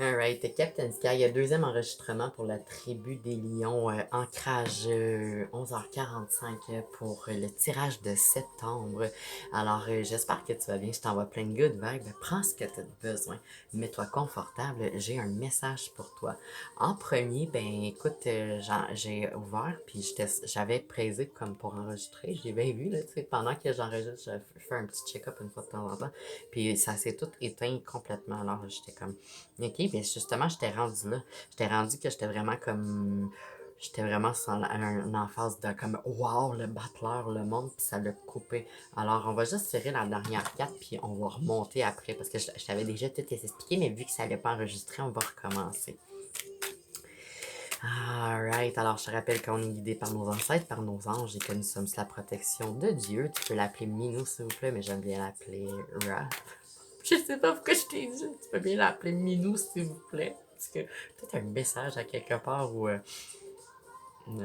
Alright, Captain Sky, deuxième enregistrement pour la tribu des lions, ancrage 11h45 pour le tirage de septembre. Alors, j'espère que tu vas bien, je t'envoie plein de good vibes, prends ce que tu as besoin, mets-toi confortable, j'ai un message pour toi. En premier, ben écoute, j'ai ouvert, puis j'avais présé comme pour enregistrer, j'ai bien vu, là, tu sais, pendant que j'enregistre, je fais un petit check-up une fois de temps en temps, puis ça s'est tout éteint complètement, alors j'étais comme... OK, ben justement, j'étais rendu là. J'étais rendu que j'étais vraiment comme. J'étais vraiment sans un emphase de comme wow, le battleur, le monde, puis ça l'a coupé. Alors, on va juste tirer la dernière carte, puis on va remonter après, parce que je t'avais déjà tout expliqué, mais vu que ça n'allait pas enregistrer, on va recommencer. Alright, alors je te rappelle qu'on est guidé par nos ancêtres, par nos anges, et que nous sommes sous la protection de Dieu. Tu peux l'appeler Minou, s'il vous plaît, mais j'aime bien l'appeler Ra. Je sais pas pourquoi je t'ai dit. Tu peux bien l'appeler Minou, s'il vous plaît. Parce que peut-être un message à quelque part ou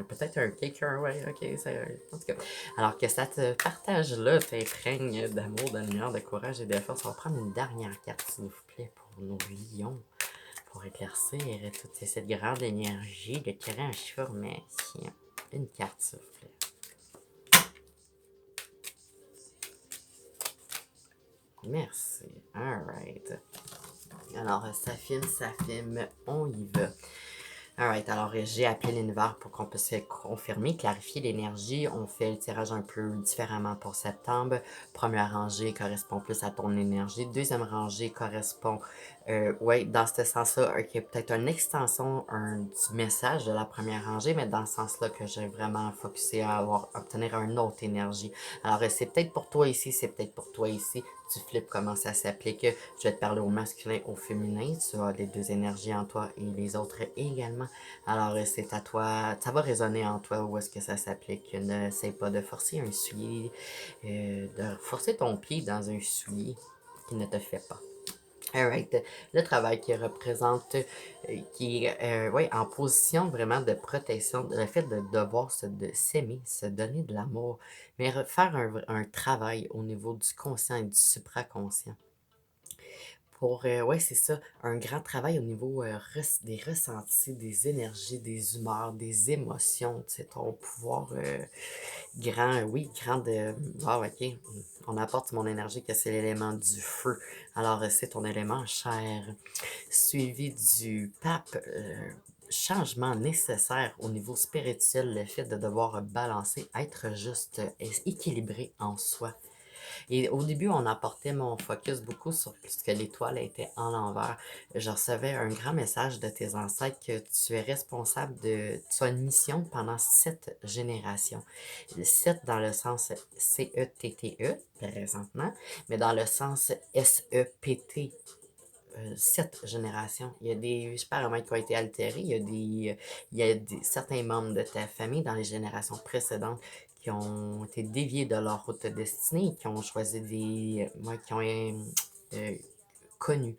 peut-être un quelqu'un, ouais, ok, c'est. En tout cas. Alors que ça te partage là, t'imprègne d'amour, de lumière, de courage et de force. On va prendre une dernière carte, s'il vous plaît, pour nos lions. Pour éclaircir toute cette grande énergie de transformation. Une carte, s'il vous plaît. Merci. Alright. Alors, ça filme, on y va. Alright, alors j'ai appelé l'univers pour qu'on puisse confirmer, clarifier l'énergie. On fait le tirage un peu différemment pour septembre. Première rangée correspond plus à ton énergie. Deuxième rangée correspond, ouais, dans ce sens-là, peut-être une extension du message de la première rangée, mais dans ce sens-là que j'ai vraiment focusé à obtenir une autre énergie. Alors, c'est peut-être pour toi ici, c'est peut-être pour toi ici. Tu flippes comment ça s'applique. Je vais te parler au masculin, au féminin. Tu as les deux énergies en toi et les autres également. Alors, c'est à toi. Ça va résonner en toi où est-ce que ça s'applique. N'essaie pas de forcer un soulier, de forcer ton pied dans un soulier qui ne te fait pas. Alright, le travail qui représente, qui est ouais, en position vraiment de protection, le fait de devoir s'aimer, se donner de l'amour, mais faire un travail au niveau du conscient et du supraconscient. Pour, ouais, c'est ça, un grand travail au niveau des ressentis, des énergies, des humeurs, des émotions, tu sais, ton pouvoir grand, oui, grand de, ah, ok, on apporte mon énergie que c'est l'élément du feu. Alors, c'est ton élément chair, suivi du pape. Changement nécessaire au niveau spirituel, le fait de devoir balancer, être juste, équilibré en soi. Et au début, on apportait mon focus beaucoup sur puisque l'étoile était en l'envers. Je recevais un grand message de tes ancêtres que tu es responsable de. Tu as une mission pendant 7 générations. 7 dans le sens CETTE, présentement, mais dans le sens SEPT. 7 générations. Il y a des paramètres qui ont été altérés. Certains membres de ta famille dans les générations précédentes qui ont été déviés de leur route destinée, qui ont choisi qui ont euh, connu,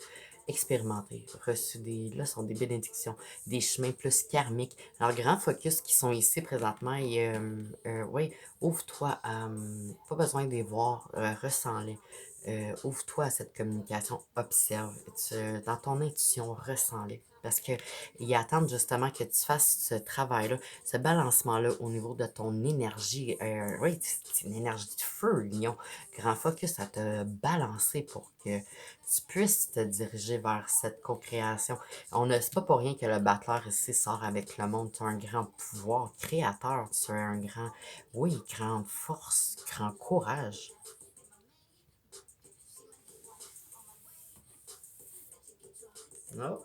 expérimenté, reçu des leçons, des bénédictions, des chemins plus karmiques. Alors, grand focus qui sont ici présentement et oui, ouvre-toi à, pas besoin de les voir, ressens-les. Ouvre-toi à cette communication, observe. Dans ton intuition, ressens-les. Parce que ils attendent justement que tu fasses ce travail-là, ce balancement-là au niveau de ton énergie. Oui, c'est une énergie de feu, lion. Grand focus à te balancer pour que tu puisses te diriger vers cette co-création. C'est pas pour rien que le battleur ici sort avec le monde. Tu as un grand pouvoir créateur, tu as un grand, oui, grande force, grand courage. Oh.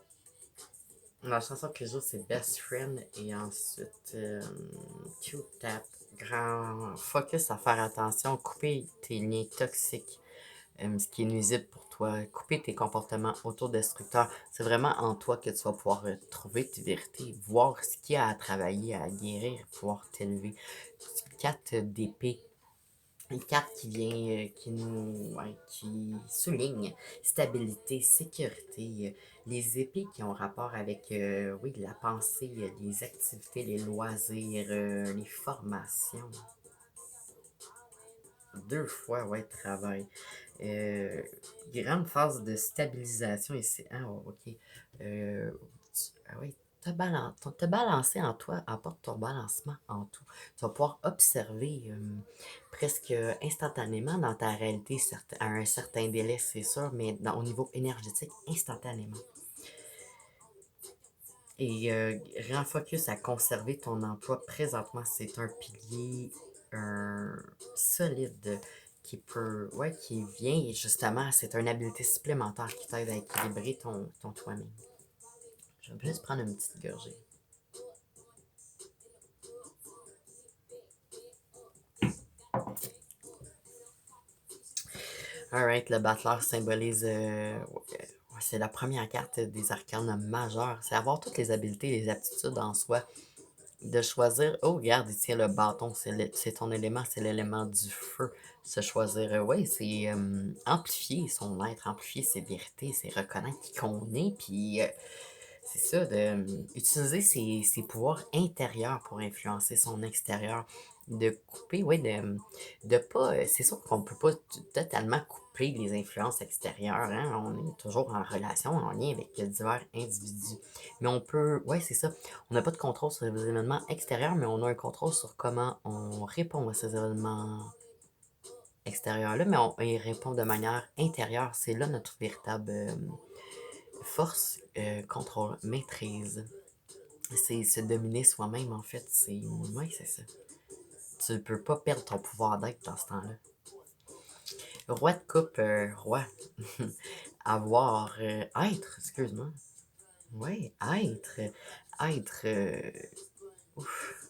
La chanson que je joue, c'est Best Friend et ensuite Cute Tap. Grand focus à faire attention, couper tes liens toxiques, ce qui est nuisible pour toi, couper tes comportements autodestructeurs. C'est vraiment en toi que tu vas pouvoir trouver tes vérités, voir ce qu'il y a à travailler, à guérir, pouvoir t'élever. 4 d'épée, une carte qui vient, ouais, qui souligne stabilité, sécurité, les épées qui ont rapport avec, oui, la pensée, les activités, les loisirs, les formations. 2 fois, ouais, travail. Grande phase de stabilisation ici. Ah, ok. Ah oui, te balancer en toi apporte ton balancement en tout. Tu vas pouvoir observer presque instantanément dans ta réalité à un certain délai, c'est sûr, mais au niveau énergétique, instantanément. Et rends focus à conserver ton emploi présentement. C'est un pilier solide qui vient justement, c'est une habileté supplémentaire qui t'aide à équilibrer ton toi-même. Je vais juste prendre une petite gorgée. Alright, le battleur symbolise. C'est la première carte des arcanes majeures. C'est avoir toutes les habiletés et les aptitudes en soi. De choisir. Oh, regarde, il tient le bâton. C'est ton élément, c'est l'élément du feu. Se choisir. Oui, c'est amplifier son être, amplifier ses vérités, c'est reconnaître qui qu'on est. Puis c'est ça, utiliser ses pouvoirs intérieurs pour influencer son extérieur. De couper, oui, de pas. C'est sûr qu'on peut pas totalement couper les influences extérieures. Hein? On est toujours en relation, en lien avec divers individus. Mais on peut, ouais, c'est ça. On n'a pas de contrôle sur les événements extérieurs, mais on a un contrôle sur comment on répond à ces événements extérieurs-là, mais on y répond de manière intérieure. C'est là notre véritable force, contrôle, maîtrise. C'est se dominer soi-même, en fait. Oui, c'est ça. Tu ne peux pas perdre ton pouvoir d'être dans ce temps-là. Roi de coupe, roi. Avoir, être, excuse-moi. Oui, être. Être. Ouf.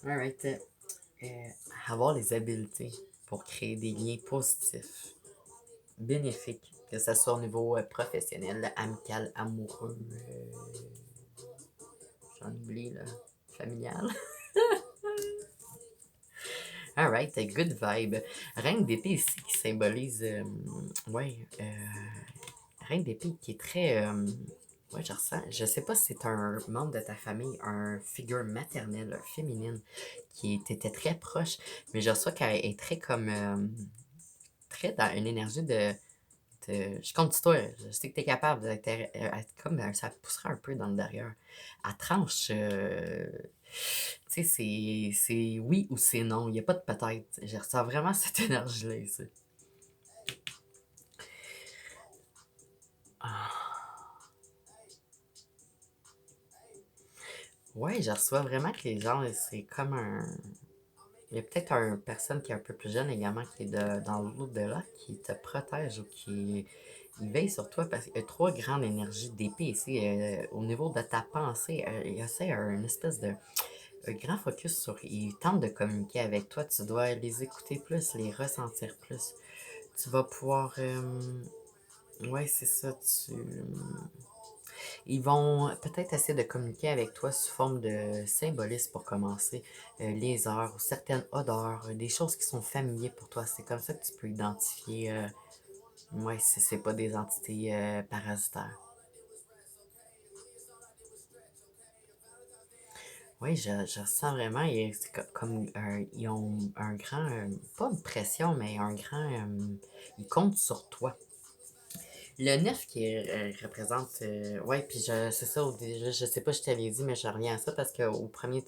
Alright. Avoir les habiletés pour créer des liens positifs, bénéfiques, que ce soit au niveau professionnel, amical, amoureux, j'en oublie, là, familial. Alright, good vibe. Reine d'épée ici qui symbolise, ouais, reine d'épée qui est très, ouais, je ressens, je sais pas si c'est un membre de ta famille, un figure maternelle, féminine, qui était très proche, mais je reçois qu'elle est très comme, très dans une énergie je compte sur toi, je sais que tu es capable d'être comme ça te poussera un peu dans le derrière. À tranche, tu sais, c'est oui ou c'est non, il n'y a pas de peut-être. Je ressens vraiment cette énergie-là ici. Ah. Ouais, je reçois vraiment que les gens, c'est comme un. Il y a peut-être une personne qui est un peu plus jeune également qui est dans l'au-delà, qui te protège ou qui il veille sur toi parce qu'il y a trois grandes énergies d'épée ici. Au niveau de ta pensée, il essaie une espèce de un grand focus sur. Il tente de communiquer avec toi. Tu dois les écouter plus, les ressentir plus. Tu vas pouvoir. Ouais, c'est ça. Ils vont peut-être essayer de communiquer avec toi sous forme de symbolisme pour commencer, les heures ou certaines odeurs, des choses qui sont familières pour toi. C'est comme ça que tu peux identifier, ouais, si c'est pas des entités parasitaires. Oui, je sens vraiment, c'est comme ils ont un grand, pas une pression, mais un grand, ils comptent sur toi. Le 9 qui représente. Ouais, puis c'est ça, je sais pas, je t'avais dit, mais je reviens à ça parce qu'au premier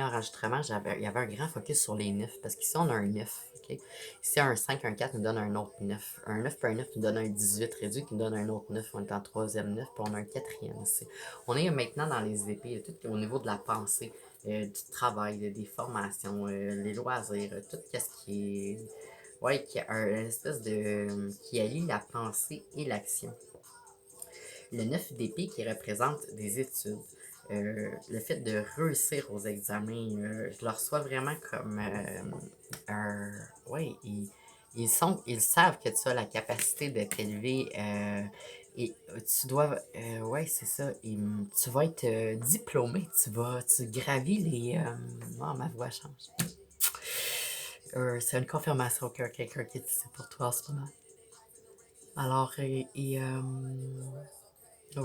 enregistrement, il y avait un grand focus sur les 9. Parce qu'ici, on a un 9. OK? Ici, un 5 un 4 nous donne un autre 9. Un 9 puis un 9 nous donne un 18 réduit qui nous donne un autre 9. On est en troisième 9, puis on a un quatrième ici. On est maintenant dans les épées, tout au niveau de la pensée, du travail, des formations, les loisirs, tout ce qui est. Ouais, qui a une espèce de. Qui allie la pensée et l'action. Le 9 d'épée qui représente des études. Le fait de réussir aux examens, je le reçois vraiment comme un. Ouais, ils savent que tu as la capacité de t'élever et tu dois. Ouais, c'est ça. Tu vas être diplômé. Tu gravis les. Oh, ma voix change. C'est une confirmation qu'il y a quelqu'un qui est ici pour toi en ce moment. Alors, oh,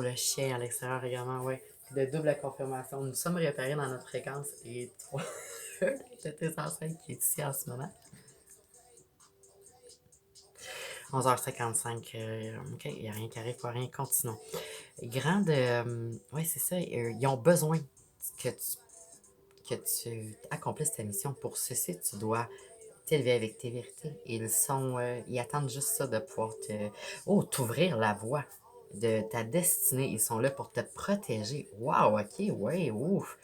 le chien à l'extérieur également, ouais. De double confirmation. Nous sommes repérés dans notre fréquence et toi, de tes ancêtres qui est ici en ce moment. 11h55. OK, il n'y a rien qui arrive pour rien. Continuons. Grande. Ouais, c'est ça. Ils ont besoin que tu accomplisses ta mission. Pour ceci, tu dois t'élever avec tes vérités. Ils attendent juste ça de pouvoir t'ouvrir la voie de ta destinée. Ils sont là pour te protéger. Wow, ok, ouais, ouf.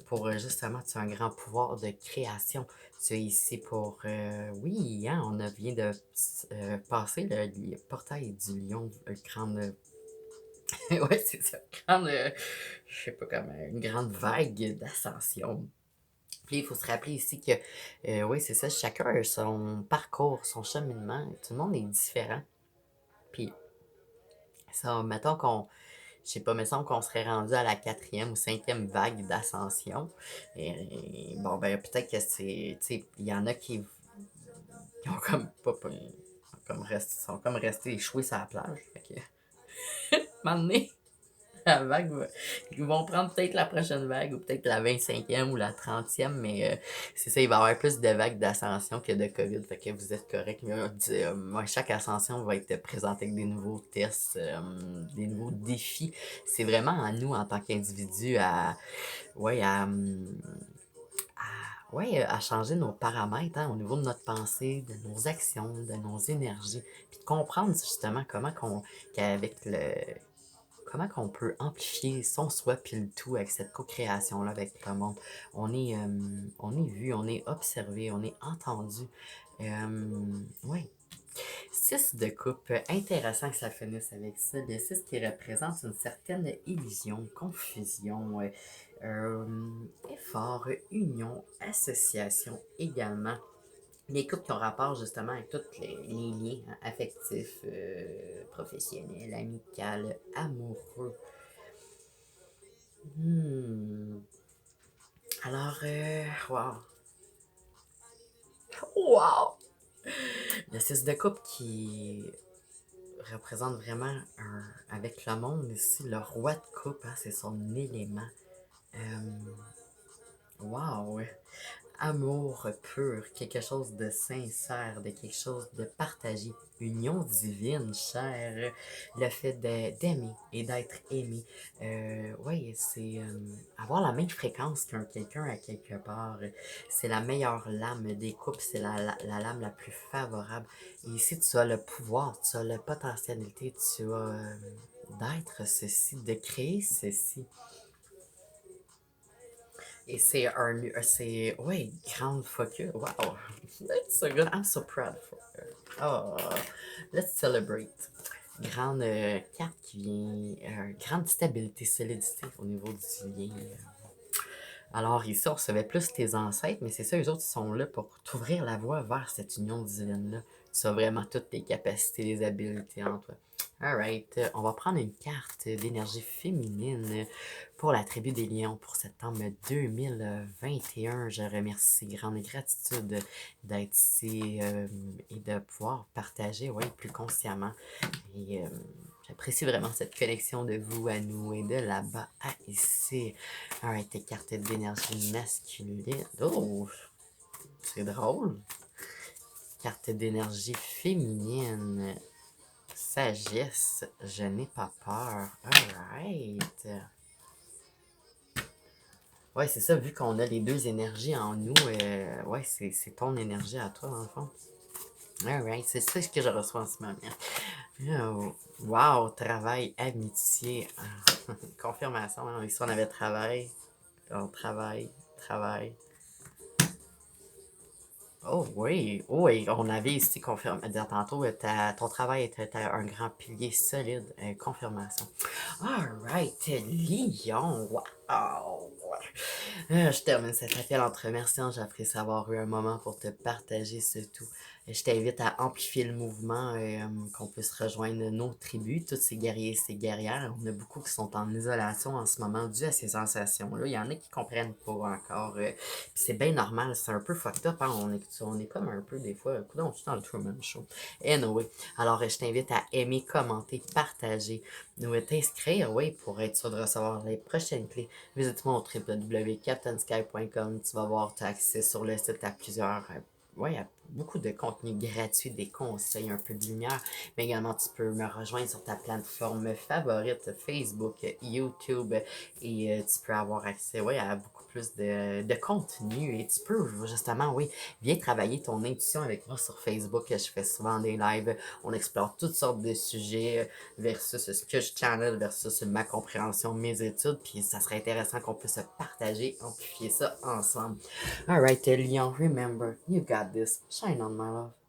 Pour justement, tu as un grand pouvoir de création. Tu es ici pour. Oui, hein, vient de passer le portail du lion, grande. Ouais, c'est ça, grande. Je sais pas comment, une grande vague d'ascension. Puis il faut se rappeler ici que, oui, c'est ça, chacun a son parcours, son cheminement, tout le monde est différent. Puis ça, mettons qu'on, je sais pas, me semble qu'on serait rendu à la quatrième ou cinquième vague d'ascension. Bon, ben peut-être que c'est, tu sais, il y en a qui ont comme pas sont comme restés échoués sur la plage. Fait que, un moment donné, la vague ils vont prendre peut-être la prochaine vague ou peut-être la 25e ou la 30e, mais c'est ça, il va y avoir plus de vagues d'ascension que de COVID. Fait que vous êtes correct. Chaque ascension va être présentée avec des nouveaux tests, des nouveaux défis. C'est vraiment à nous, en tant qu'individus, ouais, ouais, à changer nos paramètres hein, au niveau de notre pensée, de nos actions, de nos énergies. Puis de comprendre justement qu'avec le comment qu'on peut amplifier son soi puis le tout avec cette co-création-là avec le monde. On est vu, on est observé, on est entendu. Oui. 6 de coupe, intéressant que ça finisse avec ça. Le 6 qui représente une certaine illusion, confusion, effort, union, association également. Les couples qui ont rapport justement avec tous les liens hein, affectifs, professionnels, amicaux, amoureux. Hmm. Alors, wow. Wow! Le 6 de coupe qui représente vraiment avec le monde ici, le roi de coupe, hein, c'est son élément. Wow! Amour pur, quelque chose de sincère, de quelque chose de partagé, union divine, chère, le fait d'aimer et d'être aimé. Oui, c'est avoir la même fréquence qu'un quelqu'un à quelque part. C'est la meilleure lame des couples, c'est la lame la plus favorable. Et ici, tu as le pouvoir, tu as la potentialité, tu as d'être ceci, de créer ceci. Et c'est, ouais, grande focus. Wow, that's so good. I'm so proud for her. Oh, let's celebrate. Grande carte qui vient, grande stabilité, solidité au niveau du lien. Alors ici, on recevait plus tes ancêtres, mais c'est ça, eux autres, ils sont là pour t'ouvrir la voie vers cette union divine-là. Tu as vraiment toutes tes capacités, les habiletés en toi. Alright, on va prendre une carte d'énergie féminine pour la tribu des lions pour septembre 2021. Je remercie grande gratitude d'être ici et de pouvoir partager ouais, plus consciemment. Et j'apprécie vraiment cette connexion de vous à nous et de là-bas à ici. Alright, tes cartes d'énergie masculine. Oh, c'est drôle. Carte d'énergie féminine. Sagesse, je n'ai pas peur. Alright. Ouais, c'est ça, vu qu'on a les deux énergies en nous, ouais, c'est ton énergie à toi, dans le fond. Alright, c'est ça que je reçois en ce moment. Wow, travail, amitié. Confirmation, hein, ici on avait travail, on travail. Oh oui, on avait ici confirmé. Tantôt, ton travail était un grand pilier solide. Confirmation. Alright, Lion. Wow. Je termine cet appel en te remerciant. J'apprécie avoir eu un moment pour te partager ce tout. Je t'invite à amplifier le mouvement, qu'on puisse rejoindre nos tribus, tous ces guerriers et ces guerrières. On a beaucoup qui sont en isolation en ce moment dû à ces sensations-là. Il y en a qui comprennent pas encore. C'est bien normal, c'est un peu fucked up. Hein? On est comme un peu des fois, coudonc, je suis dans le Truman Show. Anyway, alors je t'invite à aimer, commenter, partager, nous t'inscrire, oui, pour être sûr de recevoir les prochaines clés. Visite-moi au www.captainsky.com. Tu vas voir, tu as accès sur le site à plusieurs, ouais, beaucoup de contenu gratuit, des conseils, un peu de lumière. Mais également, tu peux me rejoindre sur ta plateforme favorite, Facebook, YouTube, et tu peux avoir accès, ouais, à beaucoup plus de contenu. Et tu peux, justement, oui, viens travailler ton intuition avec moi sur Facebook. Je fais souvent des lives. On explore toutes sortes de sujets versus ce que je channel versus ma compréhension, mes études. Puis ça serait intéressant qu'on puisse se partager, amplifier ça ensemble. Alright, Leon, remember, you got this. Shine on, my love.